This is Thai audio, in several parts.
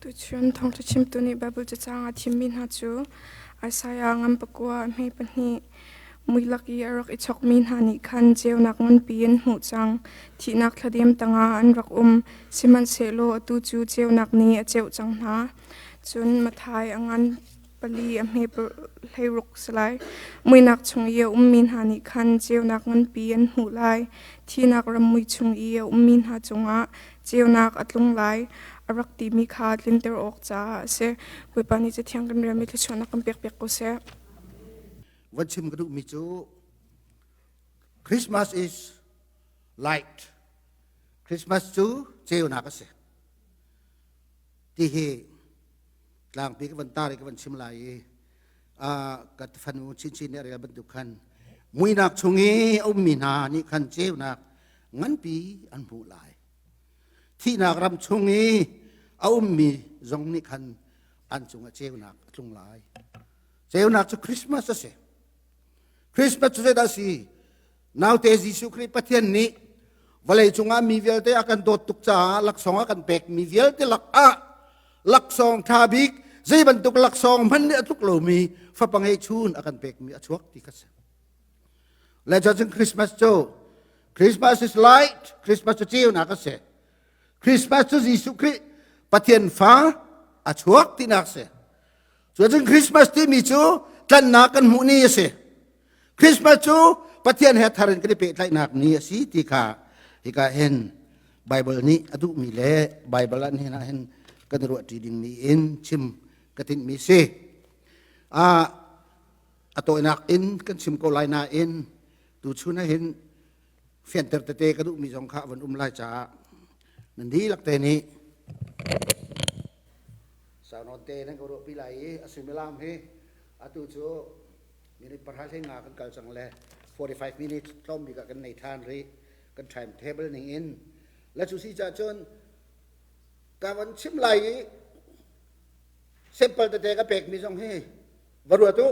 tu chuan thong tu chim tu ni Bible cha changa thimin ha chu Isaiah ngam pakwa me pani muilaki arak ichok min hani khan jeu nak ngon pien hu chang thi nak thladem tanga an rak siman selo atu chu jeu nak ni a cheu chang na chun mathai angan pali a me leiruk salai muinak chung ye min hani khan jeu nak ngon pien hu lai thi nak ram mui chung ye min ha chunga jeu nak atlung lai arak ti mi kha linter ok cha se pui che thiang kan rami thla chona kam pek ko se Wachim gadu michu. Christmas is light. Christmas chu cheu na ka se. Ti he lang pi ka ban ta ka ban chim lai kat fanu chin ne ra ban du khan. Mui nak chungi mina ni khan cheu nak ngan pi an bu lai. Thi nak ram chungi mi zong ni khan an chunga cheu nak tlung lai. Cheu nak chu Christmas se. Christmas tu seda si now te Jesu Christ pathian ni walai chunga mi vel te akan dot tuk cha lak song akan pek mi vel te lak song thabik zai ban tuk lak song man ne atuk lo mi fa pangai chun akan pek mi achuak ti ka la judging Christmas is light Christmas to chiu na ka se Christmas to Jesu Christ pathian fa achuak ti nak se judging Christmas ti mi chu tan na kan mu ni se Christmas chu pathian he tharin kri pe tlai nak ni si ti kha hika hen Bible ni adu mi le Bible an hen hen kan ro ti ding ni in chim katin mi se ato nak in kan chim ko lai na in tu chu na hen fian ter te ka du mi jong kha van lai cha nan di lak te ni sa non te nan ko ro pi lai asimilam he atu chu minit perhal nga kan kal chang le 45 minutes tom bi ka kan nei than ri kan time table ning in la chu si cha chon ka wan chim lai simple te ka pek mi jong he baru tu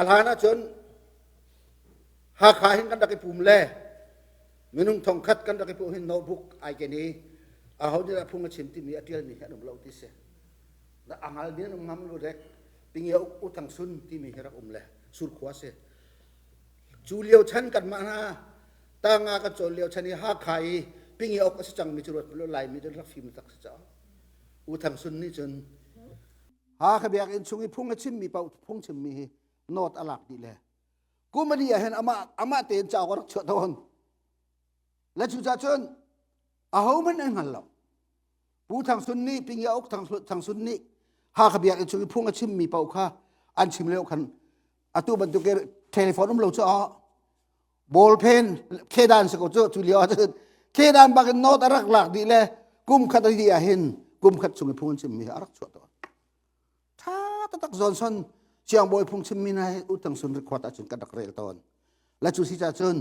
alhana chon ha kha hin kan da ki pum le minung thong khat kan da ki pu hin notebook ai ke ni a ho ni la phung chim ti mi atial ni hanum lo ti se la angal ni num ngam lu rek pingi utang sun ti mi herak le sur khwa se chu liao chan kan ma na ta nga ka chol liao chani ha khai pingi ok as chang mi churot lo lai mi den ra phim tak cha utang sun ni chun ha kha biak in chungi phung chim mi pau phung chim mi not alak di le kumani a hen ama ten cha ko rak chho don la chu cha chun a ho man an hal lo pu thang sun ni pingi ok thang sun ni ha kha biak chu phung a chim mi pau kha an chim leo khan atu ban tu ke telephone lo cha ball pen kedan se ko chu leo kedan ba ke not arak lak di le kum khat di a hin kum khat chung phung chim mi arak chu to tha ta tak johnson chiang boy phung chim mi na utang sun ri khwat a chun ka dak rel ton la chu si cha chun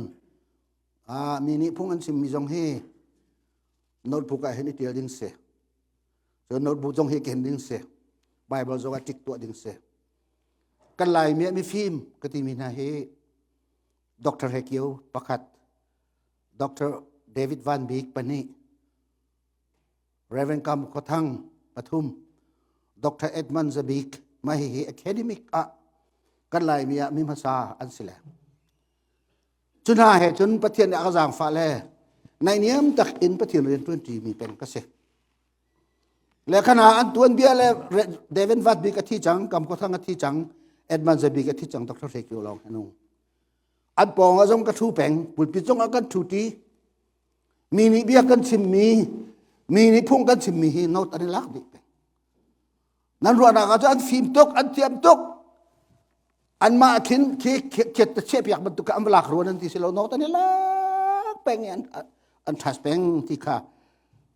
mi ni phung an chim mi jong he notebook a hen ti ding se so notebook jong he ken ding se Bible zo ga tik to ding se kan lai mi film ka ti mi na he Dr. Hekyo pakhat Dr. David Van Beek pani Reverend Kam Khothang Pathum Dr. Edmund Zabik mahi he academic kan lai mi masa an sile chuna he chun pathian a jang fa le nai niam tak in pathian ren 20 mi pen ka se le khana an tuan bia le David Van Beek athi chang kam Khothang athi chang Edmund Zabik athi chang Dr. Hekyo long anu an pong azong ka thu peng pulpit jong akan thu ti mi ni bia kan chim mi ni phung kan chim mi hi no tan lak dik nan ro na ga an phim tok an tiam tok an ma khin ke ta che piak ban tu ka am lak ro nan ti selo no tan lak peng an thas peng ti kha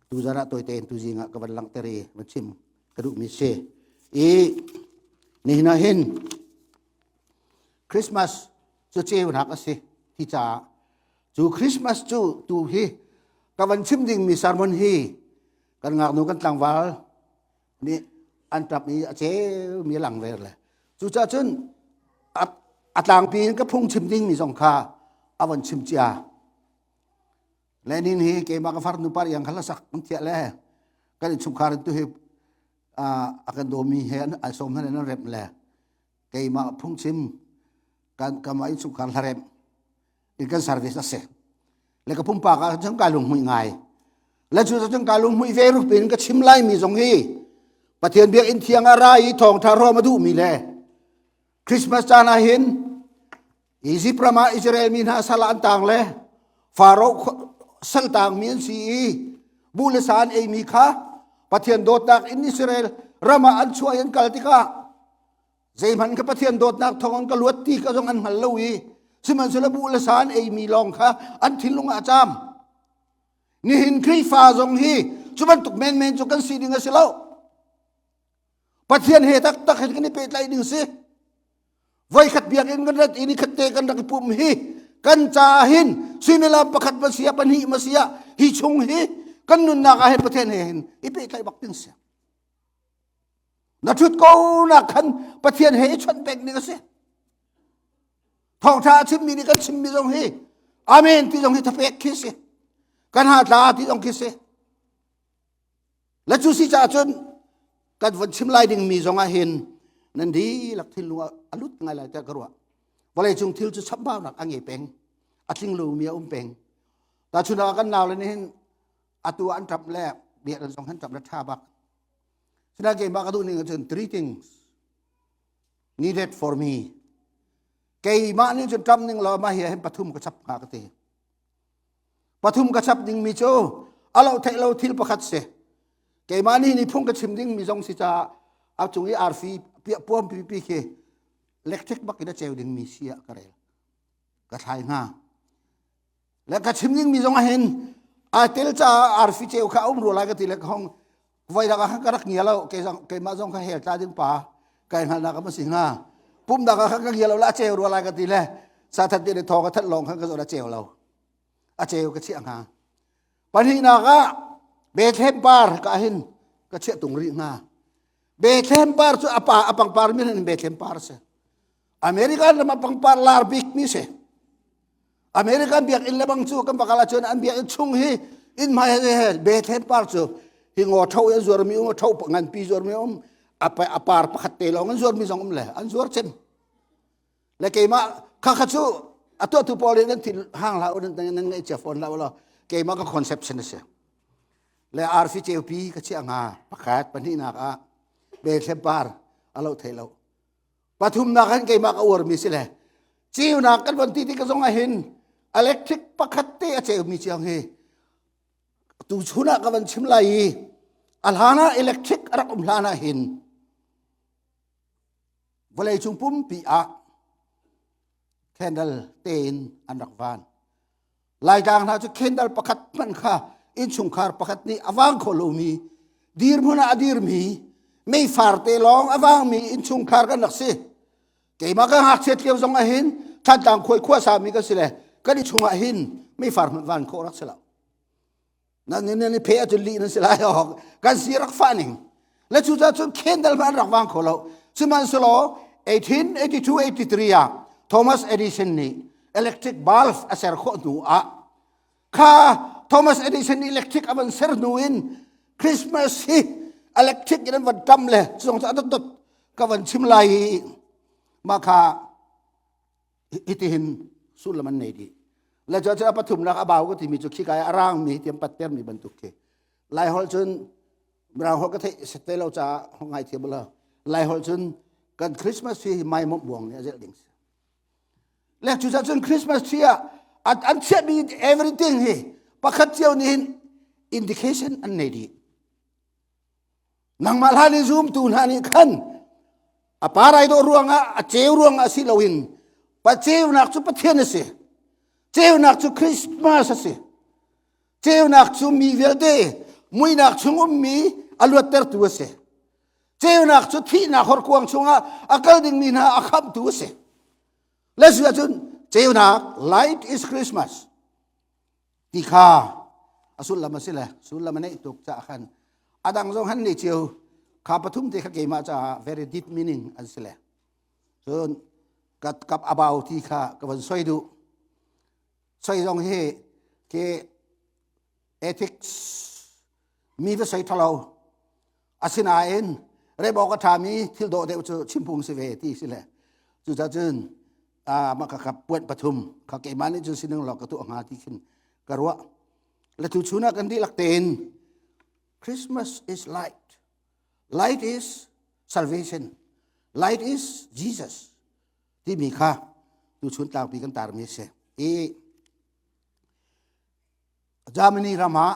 tu zara toy ten tu jinga ka ban lang tere ma chim ka du mi se ni na hin Christmas chu cheu nak ase ti cha chu Christmas chu tu hi ka van chim ding mi sermon hi kan ngak nu kan tlangwal ni an tap mi che mi lang ver le chu cha chun atlang pi ka phung chim ding mi jong kha awan chim chia lenin hi ke ma ka far nu par yang khala sak tia le กันอินสุขาร์ตุเฮอากันโดมีเห็นไอสมให้นั่นเร็บแหละเกี่ยมาพุ่งชิมกันกำมาอินสุขาร์เร็บอีกกันสารวิสเสแล้วก็พุ่งปากกันจังการลงมือไงและจุดจังการลงมือเวรุปินก็ชิมไล่มีสงฮีประเทศเบียอินเทียงอะไรทองทารอมาดูมีแลคริสต์มาสจานาหินอิซิประมาอิสราเอลมีนาสลานต่างเลยฟาโรห์สัลต่างมีนซีบุลสานเอมีค่ะประเทศโดดนักอิสราเอลรามาอันช่วยอันกัลติกาใจมันกับประเทศโดดนักทองกัลวดที่ก็ต้องอันหันลวีซึ่งมันสุลบุลสานเอมีลองค่ะอันทิ้งลงอาจามนี่หินครีฟ้าทรงฮีจุบันตุกเมนจุกันสีดิ่งสิเลาประเทศเฮตักเห็นกันนี่เป็นไรดิ่งสิไว้ขัดเบียงกันรัดอินี่ขัดเตกันดักปุ่มฮีกันจาหินซึ่งเวลาประคัดมาเสียปัญหิมาเสียฮิชงฮีกันนุนนักอาเห็นประเทศเห็นอีเป็นไรบักดิ่งเสียนัดชุดกูนักขันประเทศเฮชนเป็นนี่ก็เสียทองท่าชิมมีนี่กันชิมมีตรงฮีอาเมนที่ตรงฮีทับเอกคิดเสียกันหาตาที่ต้องคิดเสียและจุสิจ่าจนกันวันชิมไล่ดิ่งมีตรงอาเห็นนั่นดีหลักทิลลัวอลุดไงล่ะแต่กระว่าวันไหนจงทิลจะชับบ้าหนักอังเงเป็งอัดลิงลูเมียเป็งแต่ชุดากันนาวเลยนี่อัตัวอันจับแลบเบียดอันสองขันจับรัฐาบักฉะนั้นเกมบักดูนี่ก็จน three things needed for me เกมมานี่จนจำหนึ่งเรามาเหียให้ปฐุมกระชับหากติปฐุมกระชับดิ่งมีโจเราเทเราทิลประคัดเสเกมมานี่พุ่งกระชิมดิ่งมีจงสิจ่าเอาจงอีอาร์ฟีเปียป้อมพีเคเล็กเทคบักกิดเจวดิ่งมีเสียกระเรกระชายง่าและกระชิมดิ่งมีจงเห็นอาเตลจ่าอาร์ฟีเจวข้าอุ้มรัวไรก็ตีเล็กห้องไว้ดักหักกระรักเงียแล้วเกมาจงข้าเฮลจ่าดิ่งป่าไก่หันนักมาสิง่าปุ่มดักหักกระเงียเราละเจวรัวไรก็ตีเล่สาธันตีในทองก็ทัดลงข้างก็จะละเจวเราอาเจวก็เชี่ยง่าปัญหาหนักเบเทมปาร์ก็เห็นก็เชี่ยตุงรีง่าเบเทมปาร์สุapang par mi nanเบเทมปาร์se Amerika na mapang par larbik mi se Amerika biak in labang chu kan bakala chon an biak chung hi in mai he be th par chu hi ngo thau ya zor mi ngo thau pangan pi zor mi apar pakhat te long an zor mi jong le an zor chen le ke ma kha kha chu ato tu pol nan til hang la on nan ngai che phone la lo ke ma ka conception se le arfi che pi ka chi anga pakhat pani na kaเบเทมปาร์เราเทเราปฐุมนักกันเกี่ยมากอวร์มีสิเลยจิวนักกันวันที่ก็ส่งให้เห็นอิเล็กทริกปักขัดเตะเจอมีเชียงเฮตูชุนักกันวันชิมไลอัลฮานะอิเล็กทริกรักลานะเห็นวันเลยจุงปุ่มปีอะแคนดัลเตนอันรักวานลายจางนะจะแคนดัลปักขัดมันค่ะอินชุงคาร์ปักขัดนี่อวังโคโลมีดีร์มุนาดีร์มีไม่ฟาร์เตลองอวังมีอินชุงคาร์กันนักสิเกี่ยมาก็หักเสียเกี่ยวสองหินท่านต่างคุยขั้วสามีก็สิเลยก็ได้ชุงหินไม่ฟาร์มันวันโครักสิละนั่นนี่เพจจุลีนั่นสิละออกกันสีรักฟันิงและจุดจะจุดเคนดัลมันรักวังโคโลซึ่งมันสโล1882-83อ่ะโทมัสเอดิสันนี่อิเล็กทริกบัลฟ์อาศัยข้อหนูอ่ะข้าโทมัสเอดิสันนี่อิเล็กทริกอันเซอร์นูอินคริสต์มาสฮีอิเล็กทริกยันวันจำเลยส่งสารตุดกับวันชิมไลมาค่ะอิติหินสุลมันเนดีและจะปฐุมนักบ่าวก็ที่มีจุดขี้กายร่างมีเตรียมปัดเตรียมมีบรรทุกเคไล่ฮอลจนเราฮอลก็เทสเตลเราจะห้องไอเทียบละไล่ฮอลจนกันคริสต์มาสที่ไม่หมดบ่วงเนี่ยจะดิ่งและจุดจนคริสต์มาสที่อันเชื่อมี everything เฮประคัตเจ้านี่ indication อันเนดีนังมาลานิซูมตูนฮานิขันapa rai do ruanga a cheu ruanga si loin pa cheu nak chu pathian se cheu nak chu Christmas se cheu nak chu mi velde mui nak chu mi aluat ter tu se cheu nak chu thi na hor kuang chunga akal ding mi na akham tu se let's go chun cheu nak light is Christmas tikha asul lama sila sul lama nei tuk cha khan adang jong han ni cheuข้าปฐุมที่ข้าเกี่ยมาจะ very deep meaning อันสิแหละส่วนกับอาบาวที่ข้ากับวันสวยดูสวยตรงที่ ethics มีภาษาทะเล สินาเอ็นเรบอกกทามีที่โดเดวจะชิมพุงสิเวทีสิแหละจุดจืนมาขับปวดปฐุมขับเกมานี่จุดสินึงหลอกกระตุกหาที่ขึ้นกระรัวและทุชุนักันที่หลักเตน Christmas is light light is salvation light is Jesus ที่มีค่าทุชุนตามปีกันตารมีเสจามนีรามา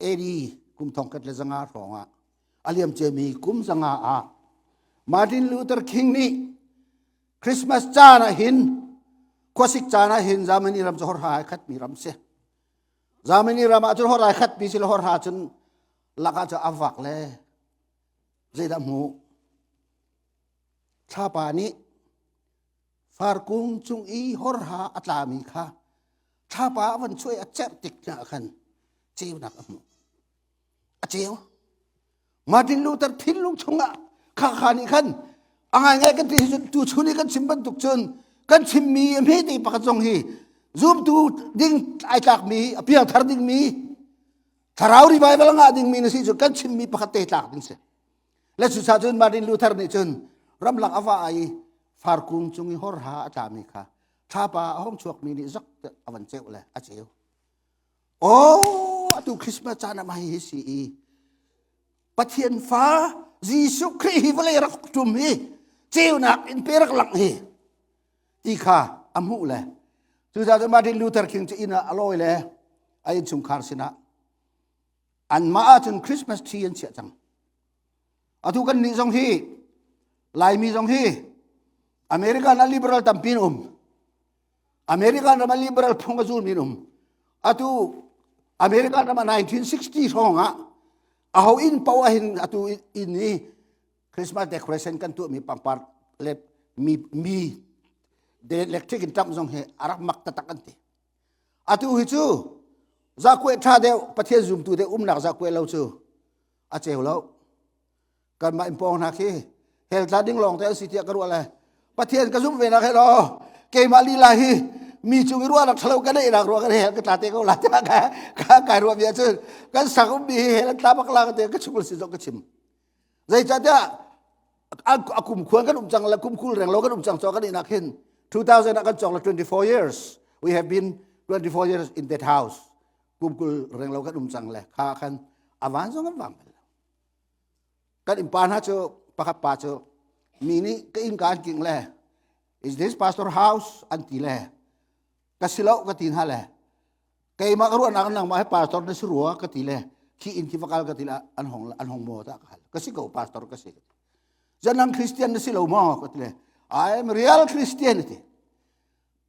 เอดีกุมทองกัดเลจังอาทองอาเลียมเจมีกุมจังอามาร์ตินลูเทอร์คิงนี่คริสต์มาสจานะหินควสิกจานะหินจามนีรามจะหอรหายขัดมีรำเสจามนีรามจะหอรหายขัดมีสิลหอรหาจนลักอาจจะอวักเลยเจดามูชาปานีฟาร์กุงจุงอีหอรหาอัตลามีค่ะชาปาวันช่วยอาเจ็บติดหนักขันเจียวหนักอมูอาเจียวมาดินลูตัดทิ้งลุงชงอ่ะข้าขานี่ขันอะไรไงกันที่ตูชุนี่กันชิมบันตุกจนกันชิมมีไม่ตีปากจงฮีซูมตูดิ้งไอจากมีเพียงทาร์ดิ้งมีทาราวรีบายเวลางาดิ้งมีนะสิจนกันชิมมีปากเตะจากดิ้งเสและสุดท้ายจนมาดินลูทาร์นี่จนรำหลังอว่าไอฟาร์กุงจงอีฮอร์ฮาอาจามีค่ะชาปาห้องชวกมีนี่จักอวันเจ้าเลยอาเจียวโอ้ตูคริสต์มาสจานะมาฮิซีปะเทียนฟ้ายิสุคริสต์เลยรักจุมฮีเจียวนักอินเปรักหลังฮีที่ข้าอามุเลยสุดท้ายมาดินลูเทอร์คิงจะอินะอร่อยเลยไอ้ชุมคาร์สินะอันมาจนคริสต์มาสที่ยันเสียจังอาทุกันนี่ทรงฮีลายมีทรงฮีอเมริกันลิเบอรัลตัมปินอเมริกันnama liberal pungazul minum atu American nama 1960 songa aho in pawahin atu ini Christmas decoration kan tu mi pampar let mi de electric in tam song he arak mak tatakan ti atu hichu zakwe tha de pathe zum tu de nak zakwe lo chu a cheu lo kan ma impong na khi hel tading long te sitia karu ala pathe ka zum ve na he lo ke mali lahiมีจุงรัวนักทะเลาะกันได้นักรัวกันเห็นก็ตาเตะก็หลับจ้าการรัวเบียร์ชื่อกันสักมีเห็นตาบักลากันเตะก็ชุบสิจก็ชิมใจจ้าจ้าอากุมควรกันจังละกุมคุลแรงเรากันจังจอกันอีนักเห็น2000กันจองละ24 years we have been 24 years in that house กุมคุลแรงเรากันจังเลยข้าคันอวานจงกันวังกันอิมปานฮะเจ้าปะขับป่าเจ้ามีนี่ก็อิมการกิ่งเลย is this pastor house อันตีเลยก็สิเลาก็ตีนฮะแหละใครมาก็รู้นักนั่งมาให้ปาสตอร์ในสุรัวก็ตีเลยขี้อินที่ฟักลก็ตีละอันหงโมตะก็สิเขาปาสตอร์ก็สิจะนั่งคริสเตียนในสิเลามาก็ตีเลย I am real Christianity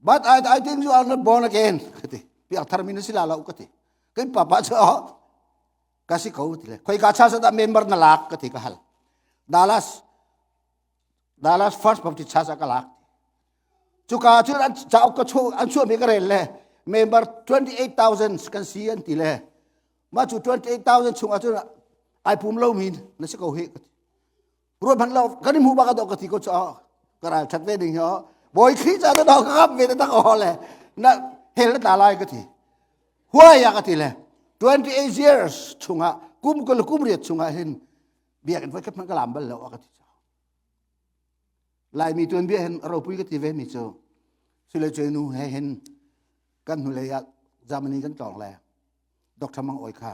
but I think you are not born again ก็ตีพี่อัฐารมินสิลาเราก็ตีก็ป้าป้าเจ้าก็สิเขาตีเลยใครกาชาสดาเมมเบอร์นั่นลักก็ตีก็ฮัลDallas First Baptist Churchก็ลักจุกาชื่ออันเจ้าก็ช่วยอันช่วยมีกระเรนเลยเมมเบอร์28,000กันซีอันตีเลยมาจุ28,000ช่วงอันช่วยไอภูมิเล่ามีนนั่นสิเขาเฮกรวมพันเรากันนี่หมู่บ้านก็ดอกกติก็จะกระไรชัดเจนอย่างเงี้ยบอยขี้จะได้ดอกครับเวทตั้งอ่อนเลยนั่นเห็นแล้วตาลายก็ทีหัวยากทีเลย28 years ช่วงอ่ะกุมก็เลยกุมเรียดช่วงอ่ะเห็นเบียกันไว้กับมันก็ลำบัลแล้วก็ทีลายมีตัวเบี้ยเห็นเราพูดก็ทีเวมิโซสุเลเจนูเห็นกันหุเลยจามันนี้กันต่อแล้วด็อกเตอร์มังโอยค่ะ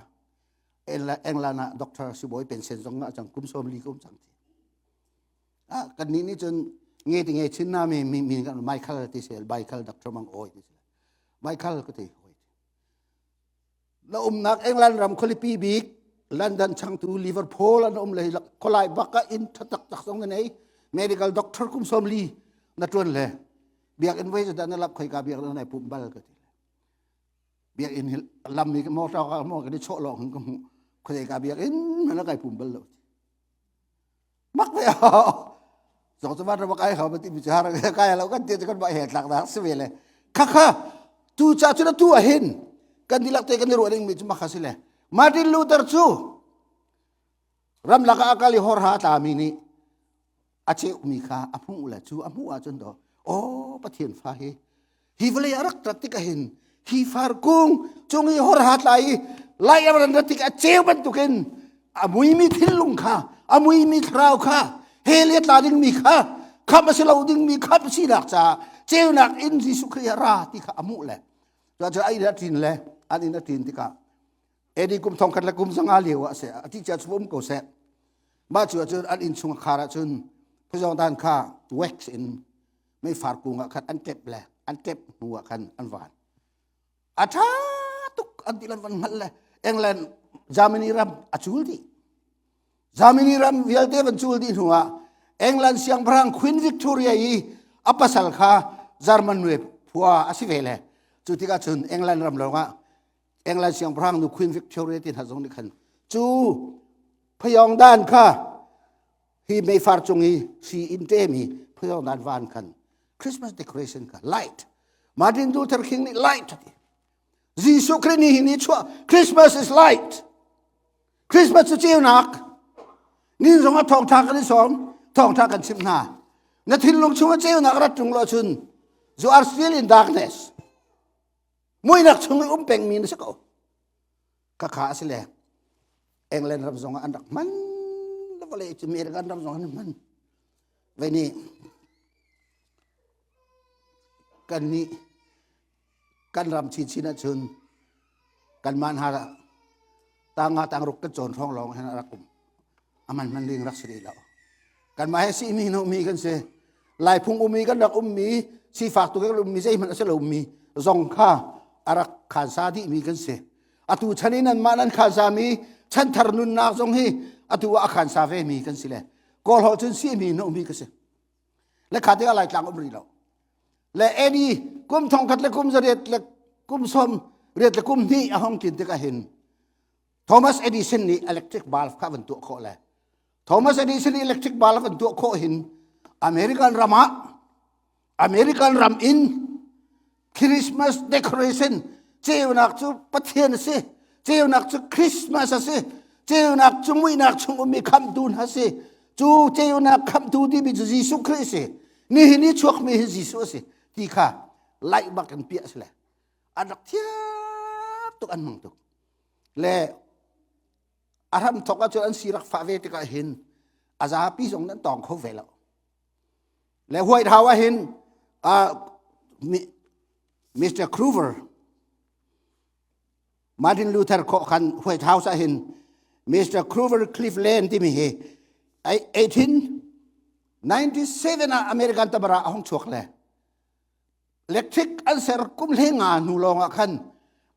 เอ็งลานะด็อกเตอร์สิบอยเป็นเซนซงอ่ะจังกุมโซมลีกุมจังทีกันนี้จนเงี้ยที่ชิ้นน้ามีกันไมเคิลที่เสียไมเคิลด็อกเตอร์มังโอยที่เสียไมเคิลก็ทีแล้วนักเอ็งลานรำคอลิปีบิกลอนดอนช่างตูลิเวอร์พูลแล้วเลยคนลายบักก็อินตักสองกันไหนmedical doctor kum somli na tuan le biak in wei da na lap khoi ka biak na pum bal ka ti biak in lam mi mo ta ka mo ka ni cho lo hung kum khoi ka biak in na kai pum bal lo mak ve so so ba ra kai ha ba ti bi cha ra kai lo kan ti kan ba he tlak da se ve le kha tu cha chu na tu a hin kan dilak te kan ro ring mi chu ma kha si le Martin Luther chu ram la ka akali hor ha ta mi niอาเจมีค่าอภุละจูอภุอาจนดอโอ้ปะเทียนฟ้าฮีเวลยารักตรัติกะเห็นฮีฟาร์กุงจงฮีฮอร์ฮัดไลอันนั้นตรัติกะเจบันตุกิน มุยมีทิ้งลุงค่ะมุยมีคราวค่ะเฮเลียตาดิ้งมีค่ะขับมาเสลาดิ้งมีขับสีดักจ่าเจ้านักอินสิสุขยาราที่ข้ามุแหละจะไอ้นัดทินเลยอันนี้นัดทินที่ข้าเอ็ดีกุมทองกันละกุมสังอาเลียวเสียที่จะสวมโกเสมาจู่จนอันอินชุงขาระจนพระเจ้าด้านข้าเว็กซ์อินไม่ฝากกุงขัดอันเจ็บแหละอันเจ็บหัวกันอันหวานอาชาตุกอันที่ละวันนั่นแหละเอ็งแลนจามินีรัมอจูลดีจามินีรัมวิลเดวันจูลดีหัวเอ็งแลนเสียงพรังควีนวิกตอเรียอีอัปปะสัลข้าจาร์มันเวบผัวอาศิเวลจุดที่ก็จนเอ็งแลนรัมลงว่าเอ็งแลนเสียงพรังดูควีนวิกตอเรียที่หัดตรงนี้ขันจูพยองด้านข้าฮีไม่ฟาร์จงฮีซีอินเตมีพยองด้านวานขันคริสต์มาสเดคอเรชันค่ะไลท์มาร์ตินลูเทอร์คิงนี่ไลท์จีสุครินีนี่ชัวคริสต์มาส is light คริสต์มาสจะเจียวนักนี่สองทองทากันที่สองทองทากันชิมหน้านาทีลงช่วงเจียวนักรัฐจงรอชุน you are still in darkness มวยนักชงอุ้มเป่งมีนสักเอาข้าขาสิแหละเอ็งเล่นรำสองอันดักมันแล้วก็เลยจะมีการรำสองอันมันไว้นี่กันนี้กันรำชีชินะชนกันมันหาต่างรุกกันโจรท้องร้องให้นักกุมมันเลี้ยงรักสิริเรากันมาให้สิมีโนมีกันเสลายพุงอุมีกันดักมีสีฝากตัวกันมีใจมันเสลมีซองข้าอารักขันซาที่มีกันเสอตูชนิดนั้นมานั้นขันซามีฉันทารนุนนักซองให้อตูว่าขันซาเวมีกันสิเลยกอลหอจนสีมีโนมีกันเสและขาดที่อะไรกลางอุบรีเราและเอ็ดีกุมทองคัดและกุมเสด็จและกุมสมเรียดและกุมนี่อาห้องกินที่ก็เห็นโทมัสเอดิสันนี่อิเล็กทริกบาลฟ์ข้าวันตัวโคเลยโทมัสเอดิสันนี่อิเล็กทริกบาลฟ์วันตัวโคเห็นอเมริกันรำอเมริกันรำอินคริสต์มาสเดคอเรชันเจ้านักจูปะเทียนสิเจ้านักจูคริสต์มาสสิเจ้านักจูมุยนักจูมีคำดูนฮะสิจูเจ้านักคำดูที่มีจีสุคริสต์นี่ชวกมีจีสุสิที่ข้าไล่บักกันเปียสเลยอันดักเทียบตุกอันมังตุกและอารมณ์ทอกจนอันสิรักฟ้าเวทีก็เห็นอาจารย์พี่สงนั้นตองเขาเวลาและห้วยท้าวเห็นมิสเตอร์ครูเวอร์มาร์ตินลูเทอร์ข้อขันห้วยท้าวเห็นมิสเตอร์ครูเวอร์คลิฟแลนด์ที่มี1897อเมริกันตะบระห้องชวกเลยเล็กทริกอันเสรกุมเลงานูลองขัน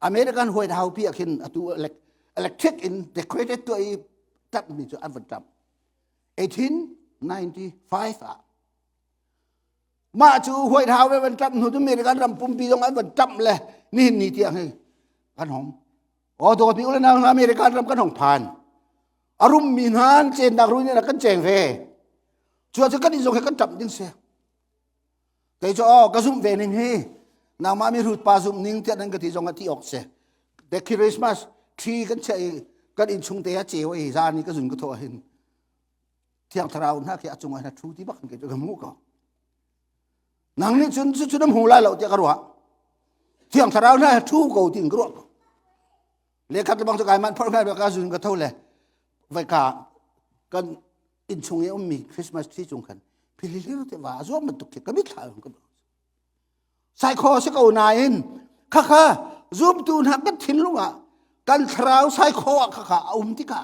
อเมริกันห้วยท้าวพี่ขินตัวเล็กทริกอินเดคอเรตตัวอีตัดมีจุดอันวันจำ1895มาจูห้วยท้าวไปวันจำหนูต้องมีการรำปุ่มปีตรงอันวันจำเลยนี่เที่ยงให้กันหอมตัวพี่อุลนาอเมริกันรำกันหอมผ่านอารมณ์มีนานเจนดักรุ่นนี่นะกันแจงเวชัวร์จะกันอินโซให้กันจับดิ้งเสียแต่จะกระซุ่มเวนิงให้นางมามีรูดปาซุ่มนิ่งเท่านั้นก็ที่จงกันที่ออกเสียแต่คริสต์มาสทรีกันใช่กันอินชุงเตียเจียวไอ้จานี่ก็สุนก็โทษเห็นเที่ยงทราวน่าแค่จงไอ้นัทรูที่บักกันก็จะมูก็นางนี่ชุนน้ำหูไล่เราจะกระรัวเที่ยงทราวน่าทูก็ทิ้งกระรัวเลี้ยงขัดบางสกายมันเพราะแค่ก็สุนก็โทษเลยไว้ขากันอินชุงเออมีคริสต์มาสที่จงกันพิลิลิเตว่าจ้วมันตุกเก็ก็ไม่ถ่ายกันไซโคสก็นายนข้าซูมตูนหักกันทิ้งลุงอ่ะกันทราวไซโคอ่ะข้าที่ข้า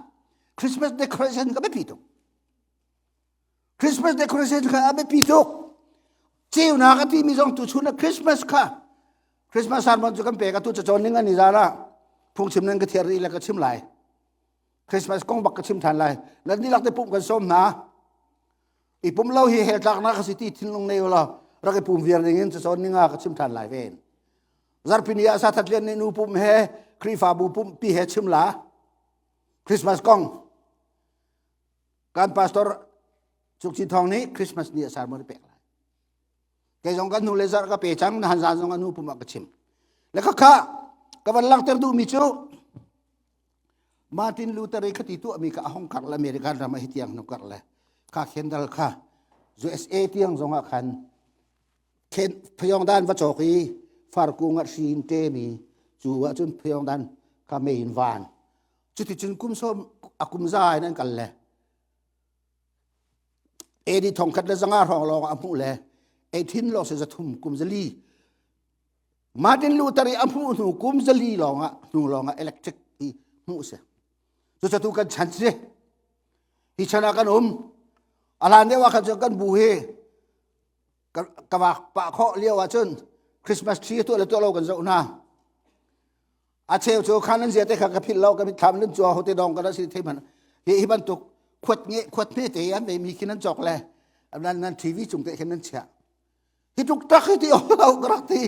คริสต์มาสเดคอเรชันก็ไม่ผิดคริสต์มาสเดคอเรชันก็ไม่ผิดเจ้าหน้าที่มีจงตุชุนคริสต์มาสค่ะคริสต์มาสสารมันจะกันเปกันตุจะจนนึงอันนี้จ้าละพุ่งชิมนึงก็เทียรีแล้วก็ชิมไหลคริสต์มาสกงบักก็ชิมทันไหลแล้วนี่หลักได้ปุ่มกันส้มนะอีปุ่มเล่าเหตุหลักนักสิทธิทิ้งลงในเวลารักปุ่มเวียนอย่างนี้จะสอนนิ่งก็ชิมทันหลายเวนจารย์พินิยาสัตว์เลี้ยงในนูปุ่มเฮครีฟาบูปุ่มปีเฮชิมละคริสต์มาสกงการพาสตอร์สุขจิตทองนี้คริสต์มาสเนี่ยสารมันเปกเลยแกจงกันนูเลซาร์ก็เปจังนะฮันซาจงกันนูปุ่มก็ชิมแล้วก็ข้าก็วันหลังเติร์ดูมิจูมาร์ตินลูเทอร์คติตัวมีกับห้องกักอเมริกันทำให้เที่ยงนกกักเลยข้าเขียนดัลข้า USA เที่ยงจงขันเขียนพยองด้านวัจจุกีฟาร์กุงอัดซีนเตมีจูว่าจนพยองด้านข้าไม่อินวานจุดที่จนกุมส้ม akum zai nan kan le edi thong khat le zanga rong long amu le e thin lo se za thum kum zali Martin Luther amu nu kum zali longa nu longa electric i mu se so cha tu kan chan se hi chana kan alan de wa khan kan bu he ka wa pa kho liawa chun Christmas tree to le to lo kan zo na a cheu chu khan an zia te kha ka phil lo ka mi tham len chua ho te dong ka da si the man hi ban tuk khuat me te an be mi kin an chok le nan TV chung te khen nan cha hi tuk tak hi ti o lo grak ti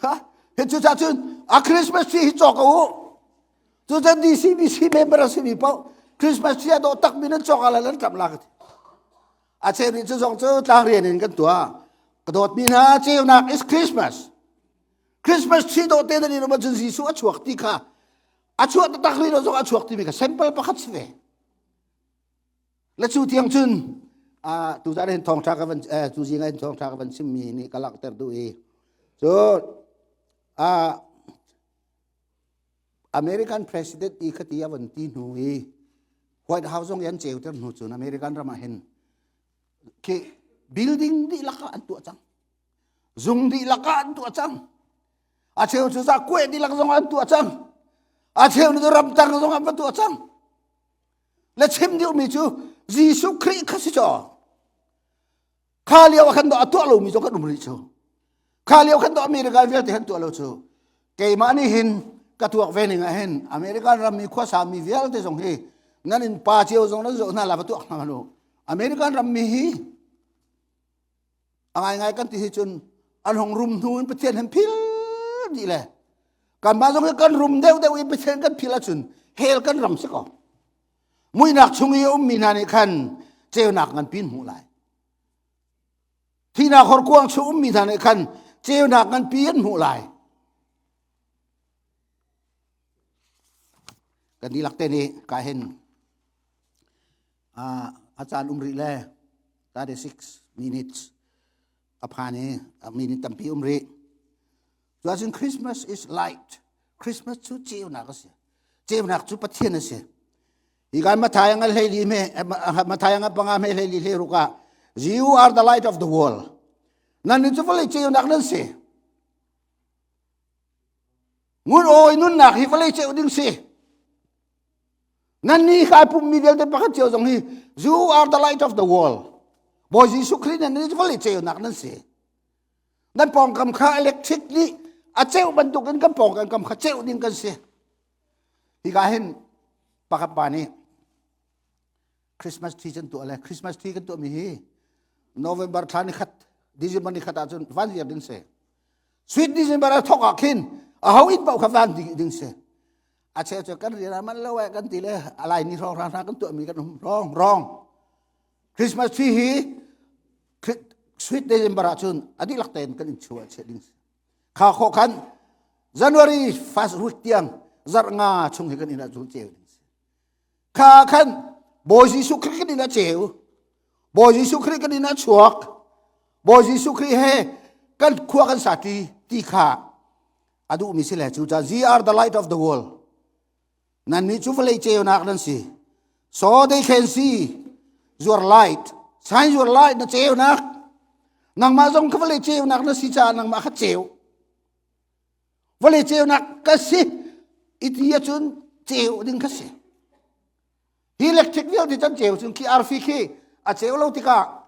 ha hi chu cha chun a Christmas tree hi chok o chu cha DCBC member si mi pau Christmas tree do tak min an chok ala lan kam la ka a cheu ni chu jong chu tlang rian in kan tua ka dot mi na cheu nak is Christmas tree do te ni no ma chun Jisu a chuak ti kha a chuak ta tak ri no a chuak ti mi ka sample pakhat se la chu tiang chun tu za den thong tha ka van tu ji ngai thong tha ka van sim mi ni kalak ter du e so American president i khatia van ti nu e White House ong yan cheu ter nu chun American rama hen ke building di laka an tu chang zung di laka an tu chang a cheu chu za kwe di lak zong an tu chang a cheu ni ram tang zong an tu chang le chem di mi chu Jisu Christ khasi cho khaliaw khan do atu lo mi cho ka dum ri cho khaliaw khan do America vel te han tu lo cho ke ma ni hin ka tuak ve ni nga hen America ram mi khwa sa mi vel te jong he nan in pa cheu jong na zo na la ba tu na lo American ram mi hi angai kan ti hi chun an hong rum nun pathian han phil ni le kan ma jong kan rum deu i pathian kan phil a chun hel kan ram se ko mui nak chung i mi na ni khan cheu nak ngan pin mu lai thi na khor kuang chu mi na ni khan cheu nak ngan pin mu lai kan di lak te ni ka henอาจารย์umri le 36 minutes apane a minute tampi umri so Christmas is light Christmas chu cheu na ka se cheu nak chu pathian na se ikan matayang al heli me matayang panga me heli le ruka you are the light of the world nan ni chu vale cheu nak nan se ngun oi nun nak hi vale cheu ding se nan ni khai pum mi vel te pakhat cheu jong hi you are the light of the world boy Jisu Christ nan ni chu vale cheu nak nan se nan pong kam kha electric ni a cheu ban tu kan pong kan kam kha cheu ding kan se hi ka hen pakhat pa ni Christmas tree chen tu ale Christmas tree kan tu mi hi November thani khat December ni khata chun van year ding se sweet December a thok a khin a how it pau kha van ding se a che che kan ri na man lo wa kan ti le alai ni rong ra kan tu mi kan rong Christmas tree hi sweet December a chun adi lak ten kan in chua che ding kha kho khan January first week tiang zar nga chung hi kan ina chu che kha khan boy Jisu Christ kan ina cheu boy Jisu Christ kan ina chuak boy Jisu Christ he kan khua kan sa ti kha adu mi se le chu cha ye are the light of the world nan ni chu vale cheu nak nan si so they can see your light shine your light na cheu nak nang ma jong ka vale cheu nak na si cha nang ma kha cheu vale cheu nak ka si itia chun cheu ding ka si electric wheel ti chan cheu chung ki RF ki a cheu lo ti ka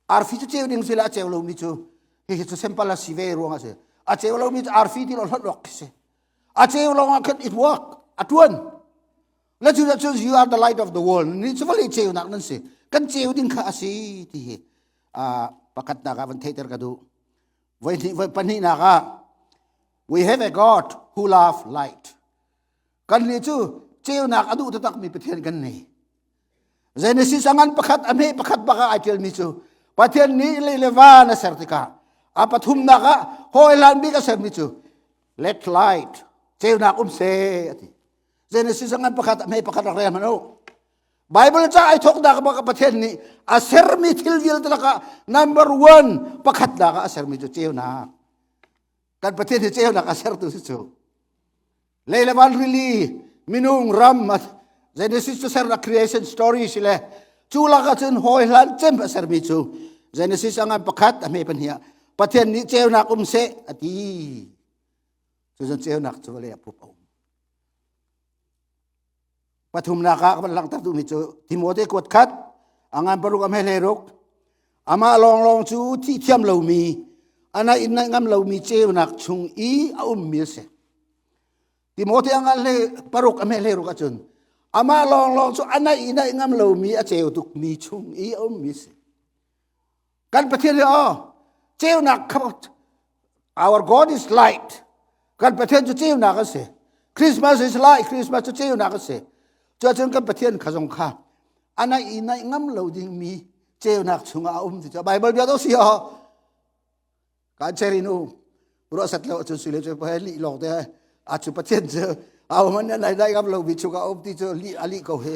RF chu cheu ding sila cheu lo mi chu hi chu sample la si ve ro nga se a cheu lo mi RF ti lo lok se a cheu lo nga khat it work atun la chu you are the light of the world ni chu vali cheu nak nan se kan cheu ding kha si ti pakat na ka van theater ka du vai pani na ka we have a God who love light kan li chu cheu nak adu tak mi pathian kan nei Genesis angan pakhat ame pakhat baka atil mi chu pathian ni lewa na sertika apathum na ka hoilan bi ka ser mi chu let light cheu nak se ati Genesis angan pakhat ame pakhat ra mano Bible cha ai thok da ka baka pathian ni a ser mi thil vil ka number 1 pakhat da ka ser mi chu cheu na kan pathian ni cheu nak a ser tu chu leilawan really minung ram Genesis to ser na creation story sila chu la ka chun hoi lan chem ba ser mi chu Genesis ang pakhat ame pan hiya pathian ni cheu nak se ati chu jon cheu nak chu le pu pau pathum na ka lang ta tu mi chu Timothy kot khat angan paruk am helerok ama long chu thi thiam lo mi ana in ngam lo mi cheu nak chung I mi se Timothy angan le paruk am helerok achun ama long chu ana ina ngam lo mi a cheu tuk mi chung I mi se kan pathian le cheu nak khabot our God is light kan pathian chu cheu nak se Christmas is light Christmas chu cheu nak se cho chân kan pathian khazong kha ana ina ngam lo ding mi cheu nak chunga ti cho Bible bia do si kan cherinu ro sat lo chu sile chu pa li lo te a chu pathian je aw man nai dai ngam lo bi chu ka ti cho li ali ko he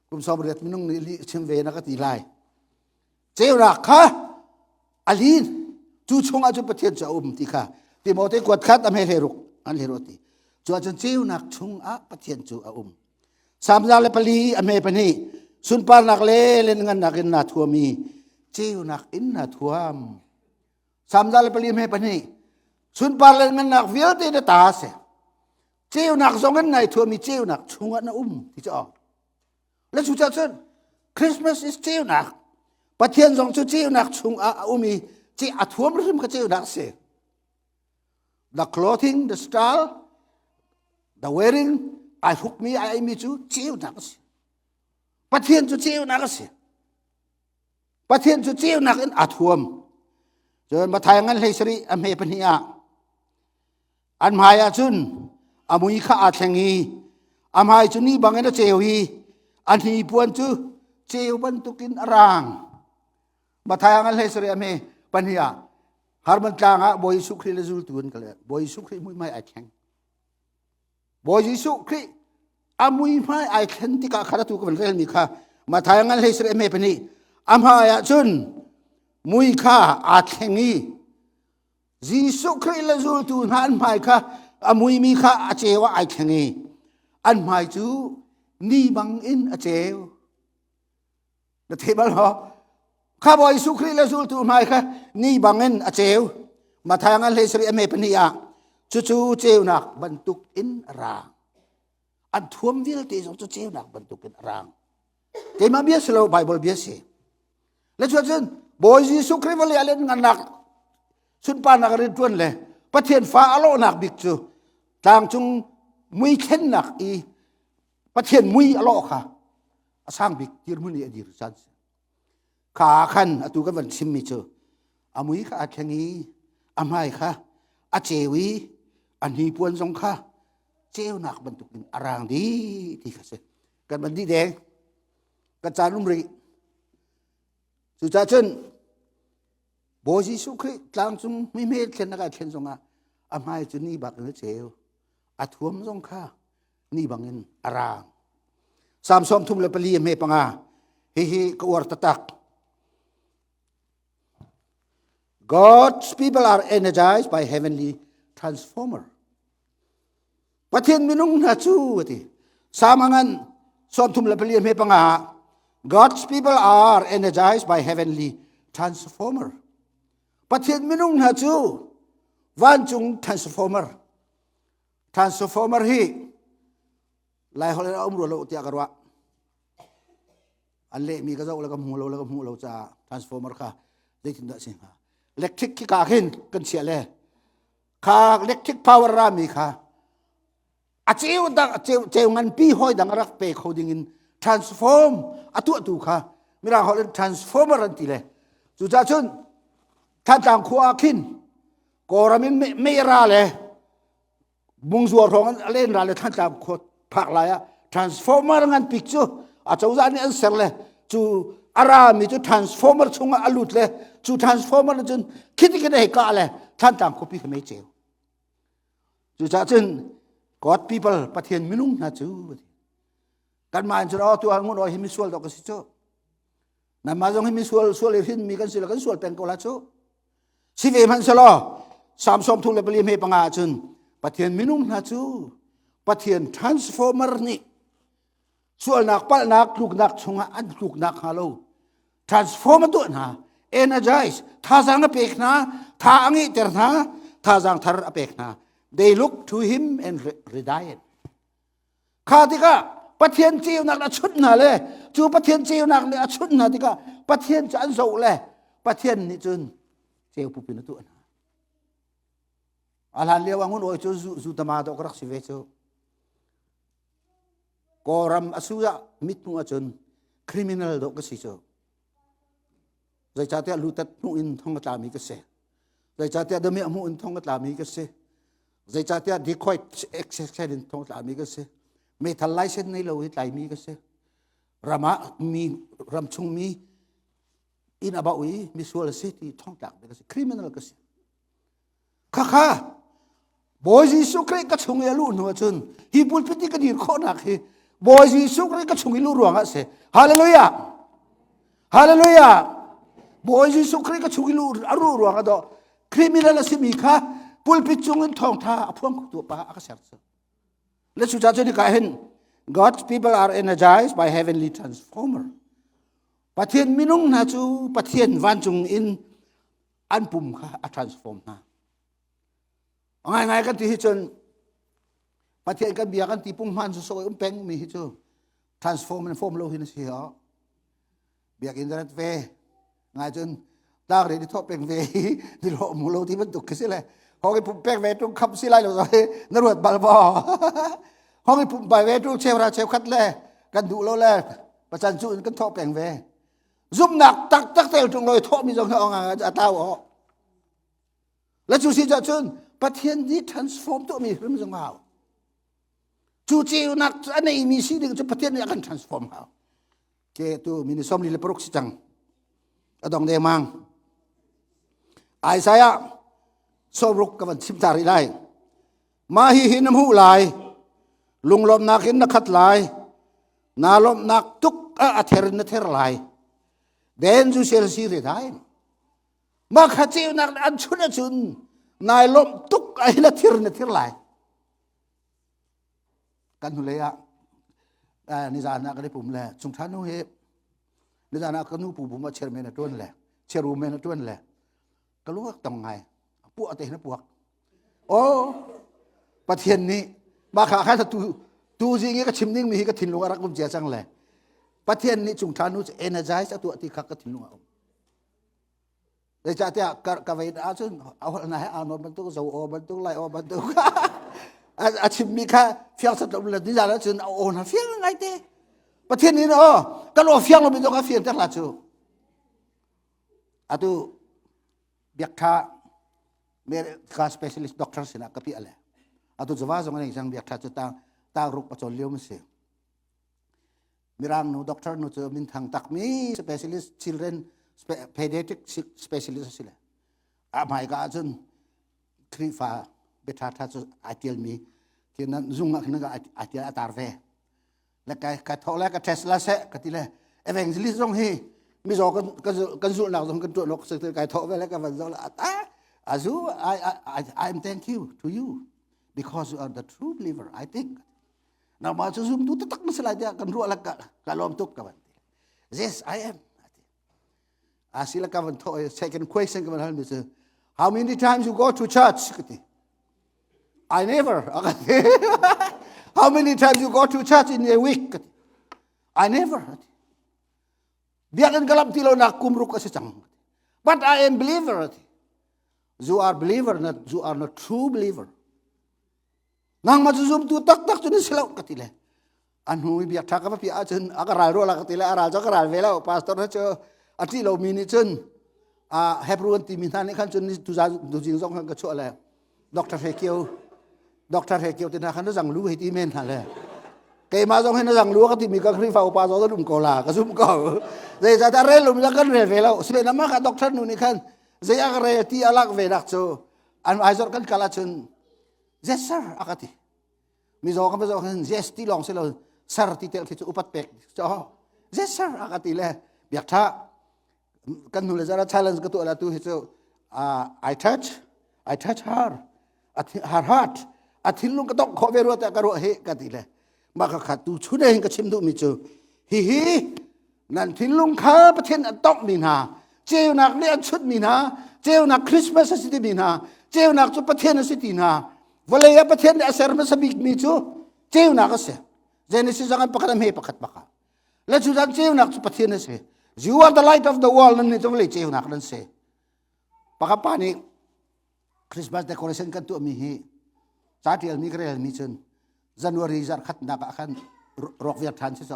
kum som riat minung li chim ve na ka ti lai cheu nak kha alin chu chunga chu pathian cha ti kha Timothy kwat khat am he leruk an leroti cho chân cheu nak chung a pathian chu samjang le pali ame pani sun par nak le len ngan nakin na thuami cheu nak in na thuam samjang le pali ame pani sun par le ngan nak vial te ta se cheu nak zong ngan ngai thuami cheu nak chunga na ti cha le chu cha chen Christmas is cheu nak pathian zong chu cheu nak chung a chi a thuam rim ka cheu nak se the clothing the style the wearing I hook me I mi chu cheu nak se pathian chu cheu nak se pathian chu cheu nak in athuam jon ma thai ngan leisri am he pania an maya chun amui kha athengi amhai chu ni bangena cheu hi an hi puan chu cheu ban tukin arang ma thai ngan leisri am he pania harman tlanga boy sukri le zul tun kale boy sukri mui mai atheng boy sukri amui mai ai khen ti ka khara tu ko rel mi kha ma thayangal heisre me pani amha ya chun mui kha a thengi jisu khri zul tu han mai kha amui mi kha a chewa ai thengi an mai chu ni bang in a chew the table ho kha boy su khri zul tu mai kha ni bang in a chew ma thayangal heisre me pani ya chu chu chew nak bantuk in ra an thuam vil te so chu cheu nak ban tukin rang te ma bia selo Bible bia se le chu chen boy Jesu Christ le alen ngan nak sun pa nak rin tuan le pathian fa alo nak bik chu tang chung mui khen nak I pathian mui alo kha asang bik tir muni adir san kha khan atu ka van sim mi chu amui kha athengi amai kha a chewi an hi puan jong kha cheu nak bentukin arang di kase kan bandi deng kan chanum ri su cha chen bo Jesu Christ tlang chung mi me khen na ka khen songa amai chu ni bak ne cheu athuam jong kha ni bangin arang samsom thum le pali me panga hi ko war tatak God's people are energized by heavenly transformer pathian minung na chu ati samangan som thum la pali me panga God's people are energized by heavenly transformer pathian minung na chu van chung transformer hi lai hol ra umro lo tia karwa alle mi ka zo la ka mu lo cha transformer kha de tin da sin ha electric ki ka khin kan sia le kha electric power ra mi kha acheu da cheu ngan pi hoi dang rak pe coding in transform atu kha mira hol transformer an ti le chu cha chun than tang khua khin koramin me ra le bung zuar rong an len ra le than tang kho phak la ya transformer ngan picture a chau za ni an ser le chu ara mi chu transformer chunga alut le chu transformer chun khiti ke dei ka le than tang kho pi me cheu chu cha chun God people pathian minung na chu kan man chu tu angun oi himi sual to ka si chu na ma jong himi sual hin mi kan sil kan sual pen ko la chu si ve man salo samsom thung le pali me panga chun pathian minung na chu pathian transformer ni ส่วนนักปั้นนักลูกนักชงอันลูกนักฮัลโหล transform ตัวนะ energize ท่าสังอเปกนะท่าอังอิเตอร์นะท่าสังทาร์อเปกนะ they look to him and radiant ข้าที่ก็ปะเทียนจีวนักละชุดน่ะเลยจูปะเทียนจีวนักละชุดน่ะที่ก็ปะเทียนจะอันโซเลยปะเทียนนี่จนเจียวผู้เป็นตัวนะอาหารเลี้ยงงุนโอ้ยจูจูตมาดอกรักสิเวจูกอรัมอสุยะมิตรมัวจน criminal ดอกก็สิจูใจจ่าเตะลูตัดมุอินท่องกตามีก็เสใจจ่าเตะดมีมุอินท่องกตามีก็เสใจจ่าเตะดีคอยเอ็กเซสเซนท่องกตามีก็เสไม่ทันไลเซนในโลหิตไหลมีก็เสรามามีรำชงมีอินอาบาอุยมีส่วนเสที่ท่องกตามีก็เส criminal ก็เสข้าบอยจีสุครีก็ชงเอลูนัวจนฮิบุลพิธีก็ดีข้อนักฮีบอยจีสุครีก็ชงเอลูรวงอ่ะเสฮาเลลูยาฮาเลลูยาบอยจีสุครีก็ชงเอลูอรูรวงอ่ะดอคริมินัลสิมีค่ะบุลพิจงเงินทองท่าพวงตัวป้าอักษรเสและสุดท้ายจะได้กลายเห็น God's people are energized by heavenly transformer ปะเทียนมินุงนะจูปะเทียนวันจงอินอันปุ่มค่ะ transform นะง่ายๆกันที่จนประเทศกันเบียกันที่ปุ่มมันสุดๆเป็งมีที่จู transform มัน form โลหินเสียเบียกอินเทอร์เน็ตเวง่ายจนดาวเรดิทอเป็งเวที่โลมูโลที่มันตุกขึ้นเลยห้องไอ้ปุ่มเป็งเวตรงขับสิไลเราเลยนรวดบาลบอห้องไอ้ปุ่มไปเวตรงเชฟราเชฟคัดเลยกันดูโลเลยประจันจุนกันทอเป็งเวซุ่มหนักตักเตลตรงเลยทอมีตรงเอางานอาตาวอ๋อและจูสิจะจนประเทศนี้ transform ตัวมีเรื่องจังหวะจู่จีวนักอันนี้มีสิ่งที่จะประเทศนี้อาการ transform เขาเกี่ยตัวมินิสอมลีเลปรุกสิจังอดองเดมังไอ้สายสอบรุกกับวันสิบตารีได้มาหิหินน้ำหูไหลลุงลมนักหินนักขัดไหลนาลมนักทุกอาเทรนเทรไหลเดนจูเซลซีรีได้มาขัดจีวนักอันชุนจุนนายลมตุกไอ้ละทิรเนทิรไหลกันทุเลยนิจานะก็ได้ปุ่มแหละจุงท่านุเฮนิจานะก็นู้ปุ่มว่าเชอร์เมนต้นแหละเชอรูเมนต้นแหละก็รู้ว่าต้องไงพวกเตะนะพวกโอ้ประเทศนี้มาขาแค่ตูจริงๆก็ชิมนิ่งมีก็ทิ้งลงรักกุมเจียจังเลยประเทศนี้จุงท่านุจะ energize ตัวที่ขักก็ทิ้งลงแต่จะเที่ยวกับเวทอาจุนเอาหน้าเอาโน้ตบรรทุกเสาโอ บรรทุกไล่โอบรรทุกอาชีพมีค่าเฟียงสัตว์เลยนี่จะแล้วจุนเอาโอนะเฟียงไงเต้ประเทศนี้เนาะก็เราเฟียงเราไม่ต้องเฟียงแต่ละจูอาตุเบียกท่าเมื่อข้า specialist doctor สินะกับพี่อะไรอาตุจะว่าสมัยนี้จังเบียกท่าจะตารุกประจนเลี้ยวไม่เสียมีร่างนู doctor นูจะมีทางตักมี specialist children pediatric specialist สิเลยหมายก็จนครีฟ้าเบต้าท่าจะอาเทียลมีที่นั้นซุ่งนักนั่งก็อาเทียลอัตราเวแล้วก็ทอแล้วก็เทสลาเสะก็ที่เลยเอเวนจิลิสตรงที่มีสองกันสุ่งหนักตรงกันตัวนักศึกษาก็ทอแล้วก็วันนั้นอาจู I'm thank you to you because you are the true believer I think นามาจะซุ่มตัวตักนั่นสลายเดียกันรู้แล้วก็ล้อมตุกกัน yes I am Asila kawan to second question kawan hal misa. How many times you go to church? I never. How many times you go to church in a week? I never. Biarkan kalam tilo nak kumruk kasicang. But I am believer. You are believer, not you are not true believer. Nang mazuzum tu tak tu ni silau katile. Anu biar tak apa biar ajen akaral ro lah katile aral akaral vela pastor aja. Ati lo mini chun Hebrew ti min han kan chun ni tu jing song kan ka cho la Dr. Hekiu ti na kan jang lu he ti men ha le ke ma jong he na jang lu ka ti mi ka khri fa pa zo dum ko la ka sum ko ze ja ta re lu la kan re ve la se na ma ka doctor nu ni kan ze ya re ti alak ve dak cho an ai zor kan kala chun yes sir akati mi zo kan zo kan yes ti long se lo sir ti tel ki chu upat pek cho yes sir akati le biak tha kan nule zara challenge ka to ala tu hicho I touch her heart athilung ka tok kho veru ta karo he ka tile มาขัดตูชุดเองก็ชิมดูมิจูฮินั่นทิ้งลุงข้าประเทศตอกมีนาเจ้านักเลี้ยงชุดมีนาเจ้านักคริสต์มาสสิติมีนาเจ้านักจุประเทศสิตินาวันเลยประเทศอาเซอร์มาสบิกมิจูเจ้านักก็เสียเจนิสิจังประคันเฮประคัดประคัดและจุดนั้นเจ้านักจุประเทศนั่นเสีย You are the light of the world นั่นนี่ต้องเลยเจ้านักนั่นเสียประคับปานี้คริสต์มาสเดคอเรชั่นกันตัวมีฮีชาติมีกระเรียนมีจนจันวารีจัดขัดนักขันรอกเวียดทันเสียจ้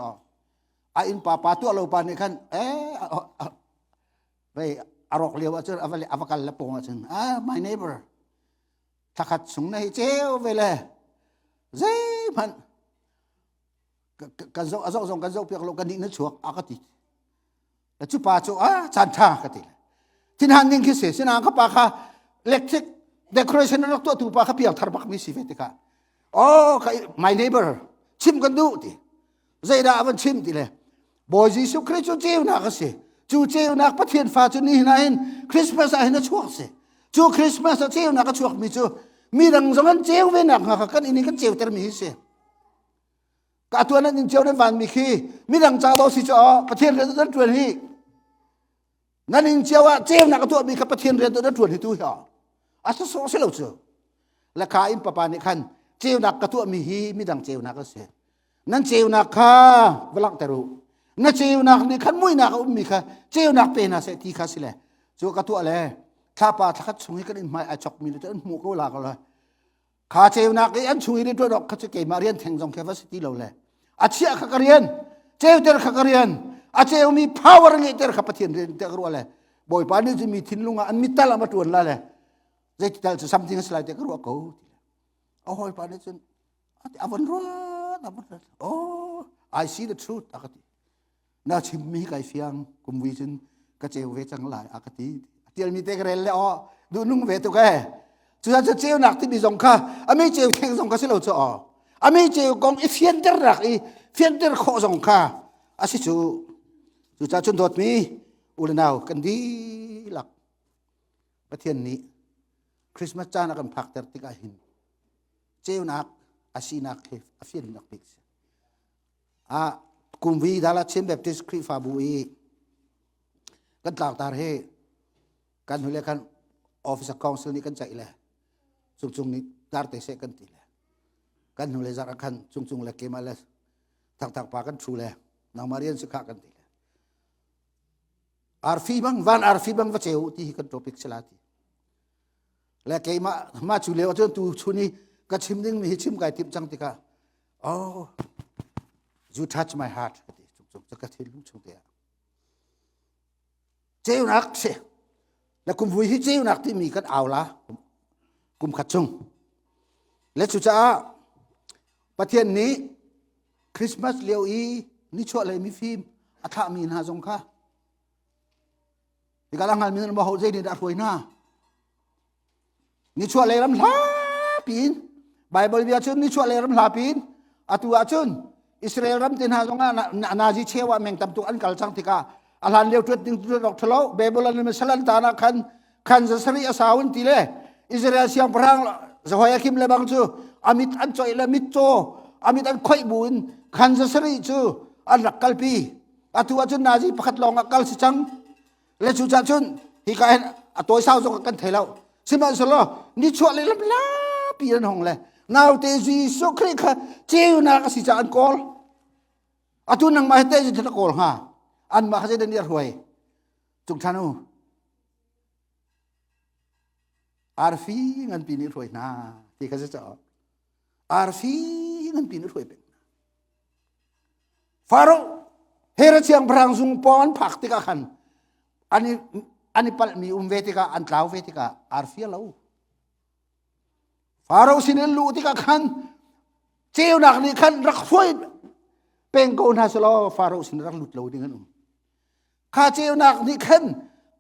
าอินป้าตัวเราปานี้ขันไปอารอกเลี้ยวจนอวกาศละปงจนmy neighbor ถ้าขัดสงในเจ้าเวลาเจ้มันกันส่งกันส่งเพียงเรากันนี่นึกชัวอากาศแล้วจุป้าจูจันทากติที่นั่นนิ่งคิดเสียสินางเขาปาค่ะเล็กทิกเดคอเรชั่นนักตัวตูปาค่ะเพียงทาร์บักมิสิเวติกาmy neighbor ชิมกันดูติใจด่าวันชิมติเลยบอยจีสุคริสต์เจ้านักเสียจูเจ้านักประเทศฟ้าจูนี่นะเห็นคริสต์มาสเห็นชัวเสียจูคริสต์มาสเจ้านักชัวมีจูมีดังสองกันเจ้าเวนักค่ะกันอินี่กันเจ้าเตอร์มีเสียกาตัวนั้นยังเจ้านั้นวันมีขี้มีดังจ้าเราสิจ้าประเทศเรียนตัวนั้นตัวนี้นั่นยังเจ้าว่าเจ้านักตัวมีกับประเทศเรียนตัวนั้นตัวนี้ตัวเหรออาจจะสองเสียแล้วเจ้าและข้าอินปะปานี่ขันเจ้านักตัวมีฮีมีดังเจ้านักก็เสียนั่นเจ้านักข้าเวลาแต่รู้นั่นเจ้านักนี่ขันมุ่ยนักมีค่ะเจ้านักเป็นอะไรที่ข้าสิเลยเจ้ากตัวอะไรข้าป่าทักสงให้กันอินไม่อาจจกมีแต่หมู่ก็ลากันเลยข้าเจ้านักไอ้อันช่วยได้ตัวดอกข้าจะเก็บมาเรียนแทงจงแค่ว่าสติเราเลยอาเชียข้าเรียนเจ้าเตอร์ข้าเรียนอาเจ้ามี power เลยเตอร์ข้าปฏิญาณเรียนเตอร์รู้อะไรบ่อยป่านนี้จะมีทิ้งลุงอันมิตรละมาตัวนั่นแหละจะจะ something สลายเตอร์รู้ว่าเขาโอ้ยป่านนี้จนอาวันร้อนโอ้ I see the truth อากาศน่าชิมมีไก่เฟียงกุมวิจนกระเจียวเวจังหลายอากาศเตียนมีเตกเรลเลยอ๋อดูนุ่งเวตุกแกจุดจะเจียวหนักที่มีสงค่าไม่เจียวแทงสงค่าสิเราจะอ๋อไม่เจียวกองเฟียนเดอร์หนักเฟียนเดอร์ข้อสงค่าสิจุดจะจนโดดมีอุลนาวกันดีหลักประเทศนี้คริสต์มาสจ้านักพักเตอร์ติกาหินเจียวหนักสีนักเฮฟเฟียนหนักพิกซ์กุมวีดาลาเชมแบบติสครีฟาบุยกันตากตาเฮกันหัวเล็กกันออฟฟิศคอนซิลนี่กันใจเลยจุงนี่ดาร์เตเซกันตีเลยกันหัวเล็กจากกันจุงเล็กเกมาเลยทักปากันชูเลยนางมาเรียนสิกขากันตีเลยอาร์ฟีบังวันอาร์ฟีบังว่าเจ้าที่กันโทปิกสลาตีและเกมาชูเลยว่าจนตูชูนี่ก็ชิมดิ้งมีชิมไก่ทิพจังติกาYou touch my heart จุงจะกระถิ่นลุงชงเตียเจ้านักเสียและกุมวุ้ยที่เจ้านักที่มีกันเอาละกุมขัดจงและสุดท้ายประเทศนี้คริสต์มาสเลี้ยวนี่ช่วยอะไรมีฟิล์มอัฐมีนาจงค่ะที่กำลังงานมีนบ่าวใจดีดักรวยหน้านี่ช่วยอะไรรำลาปีนไบเบิลเบียร์ชุนนี่ช่วยอะไรรำลาปีนอัตัวชุนอิสราเอลรำตินหาจงนาจีเชว่าแมงตำตัวอันกัลจังติกาอาลันเลี้ยวจุดดิ้งจุดดอกทะเลาะเบเบลนันมันสลันตานักขันจะสรีอาสาวันทีเล่อิสราเอลเสียงพรังจะหอยคิมเลบังจูอามิดอันจ่อยเลมิดโจอามิดอันค่อยบุญขันจะสรีจูอันรักกัลปีอัตัวจุนนาจีพักลองกัลสิจังเลจูจัจุนที่กายตัวสาวจงกันเทเลาสิมันสโลนี่ช่วยเลยลำลาปีนันหงเลยนาวเตจีสุคริค่ะเจ้านักสิจานกอลอาตุนังมาเตจิตะกอลฮะอันมาเขาจะเดินเรียรวยจุกทานูอาร์ฟีเงินปีนี้รวยนะที่เขาจะเจาะอาร์ฟีเงินปีนี้รวยเป็นฟาโรเฮรเชียงพรังซุงปอนผักติกาขันอันนี้ปัลมีเวติกาอันเล่าเวติกาอาร์ฟีเล่าฟาโรห์สินลูติกาขันเจ้าหนักนี่ขันรักช่วยเป็นโกนฮาสโลฟาโรห์สินรักหลุดเหลาดิ้งนั่นข้าเจ้าหนักนี่ขัน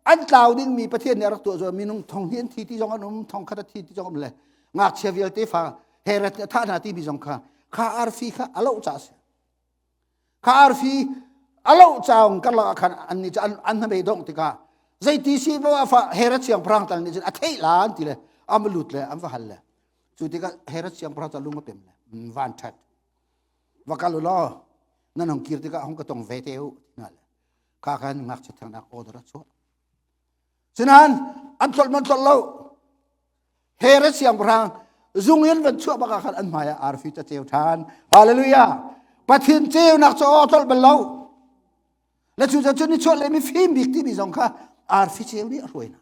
อันเล่าดิ้งมีประเทศเนี่ยรักตัวจมีนุ่งทองเฮียนที่จงอันนุ่งทองคดที่จงอันเลยงักเชียวิลเตฟ้าเฮรัตท่านาที่มีจงข้าอาร์ฟีข้าอัลลอฮ์จ่าเสียข้าอาร์ฟีอัลลอฮ์จ่ากันละขันอันนี้จะอันทำไมดงติกาใจที่ซีว่าฟ้าเฮรัตเชียงพรังตันนี่จะอัฐิลานทีเลยอัมลุดเลยอัมฟะฮัลเลยจุดที่ก็เฮรัสยังพระจะลุงมาเต็มเลยวันทัด ว่ากันล้อนั่นของกิรติกะของกระตงเวเตวนั่นแหละข้ากันงักจะทางนักโอดรัชวฉะนั้นอันตรมันตรเราเฮเรเซียงพรางจุงยันวันชั่วบักขันอันหมายอาร์ฟิจะเจียวทานฮาเลลูยาปะทินเจียวนักจะโอตรบันเราและจุดจุดนี้ช่วยเลยมีฟิล์มบิ๊กที่มีสองข้าอาร์ฟิเจียวนี่รวยนะ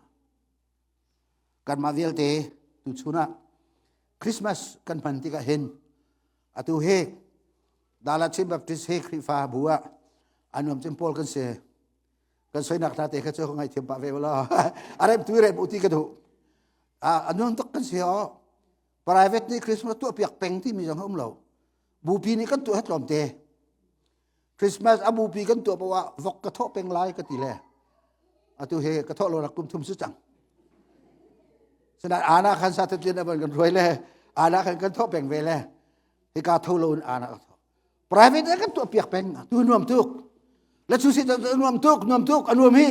กันมาเวลเตตุชุนะคริสต์มาสกันพันติกะเห็นอตุเฮดาลาชิมแบบติสเฮคริฟาบัวอันนั้นจิมพอลกันเสกันสวยนักนาเตะกันเจ้าของไอเทียมปะเวลาอะไรตัวเรื่องอุติกันดูอันนั้นต้องกันเสียprivate นี่คริสต์มาสตัวเปียกเป่งที่มีสองห้องเราบูปีนี่กันตัวให้หลอมเตะคริสต์มาสบูปีกันตัวเพราะว่าวกกระทบเป็นลายก็ตีแหละอตุเฮกระทบโลนักกุมทุ่มสุดจังฉะนั้นอาณาคันซาตเตียนมันกันรวยเลยอาณาคันกันทบแบ่งเวลที่การทุลุนอาณาprivate นี่กันตัวเปียกเป่งตัวนวมทุกและสุสิตนวมทุกนวมทุกอนวมฮี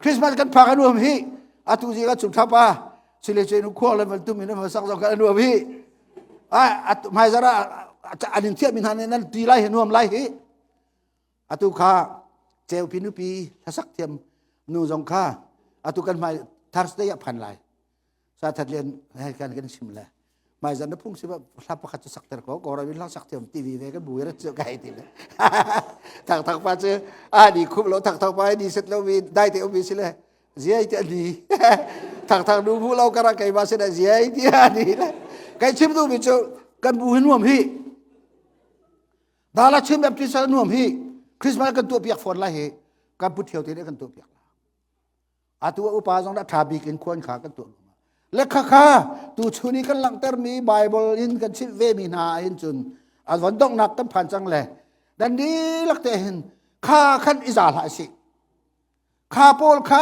คริสต์มาสกันพากันนวมฮีอตุจีกันสุดทับป่ะสิเลเจนุขวเลยมันตุ้มมินมันสักสองกันนวมฮีไม่ซะละอันนี้เทียบมินฮันนั้นตีไล่นวมไล่ฮีอตุข้าเจลพินุปีทัศกเทียมนูจงข้าอตุกันไม่ทัศน์ได้ยับพันไล่ซาทัดเรียนให้กันชิมเลยไม่จันทร์พุ่งสิว่ารับประคัตสักแต่ก็เราวิลล่าสักเทียมทีวีเวกันบุยรัชกายทีเลยถักไปเจอดีคุ้มเราถักไปดีเสร็จแล้วมีได้ที่อวิสิเลยเสียที่ดีถักดูผู้เรากระไรกันมาเสร็จเสียที่ดีเลยใครชิมดูมิจูกันบุยนวมฮีดาราชิมแบบที่สนวมฮีคริสต์มาสกันตัวเปียกฝนไล่ฮีกันพุทธเที่ยวที่นี่กันตัวเปียกอาตัวอุปาสงฆ์ทาบีกินควรขากันตัวเล็กข้าตูชุนี้กันหลังเตอร์มีไบเบิลอินกันชิเวมีนาอินจุนอันวันต้องนักกันผ่านจังเลยดันดีลักเตหินข้าขันอิจาลาสิข้าโพลข้า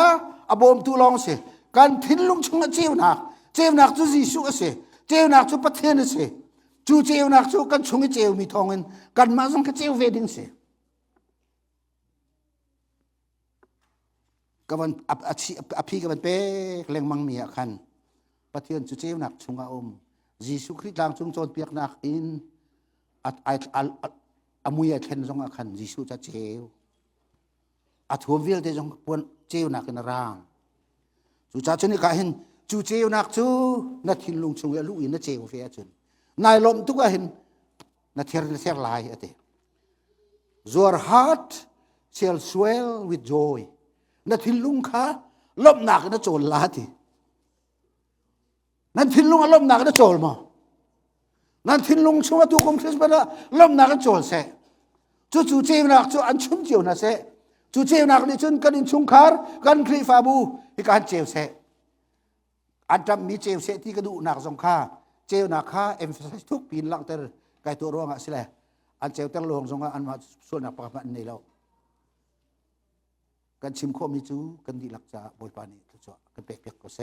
อบอมตูลองสิการทิ้งลุงชงเจียวนักจูจิสุสิเจียวนักจูปะเทนสิจูเจียวนักจูกันชงเจียวมีทองเงินกันมาส่งเจียวเวดิงสิก็มันอภิกันเป๊กแรงมังมีขันปะเทียนจุเจียวนักชงอาอมยิสุคริสต์ลางชงโจนเปียกนักอินอามุยเทนจงอาขันยิสุจะเจียวหัววิลเตจงปวนเจียวนักในร่างจุจ่าชนิกาเห็นจูเจียวนักจูนัดทินลุงชงลูกอินนัดเจียวเฟียจุนนายลมทุกเห็นนัดเทียร์ลายเต Your heart shall swell with joyนัดทินลุงข้าลมหนักนัดโจรลาทีนั่นทิ้งลุงอารมณ์หนักนะโจรมานั่นทิ้งลุงช่วยตัวคงคริสต์มาสลมหนักนะโจรเสจู่เจียวนักจู่อันชุ่มเจียวนะเสจู่เจียวนักนี่จนกันอินชุงคาร์กันครีฟาบูที่การเจียวเสอันจำมีเจียวเสที่กระดูหนักสงข้าเจียวนักข้าเอ็มฟัสทุกปีนหลังเตอร์ไกตัวร้องอ่ะสิแหละอันเจียวตั้งลงสงข้าอันมาส่วนหนักประมาณนี้แล้วกันชิมข้อมิจูกันดีหลักจะบอยปานีตัวกันเปียกก็เส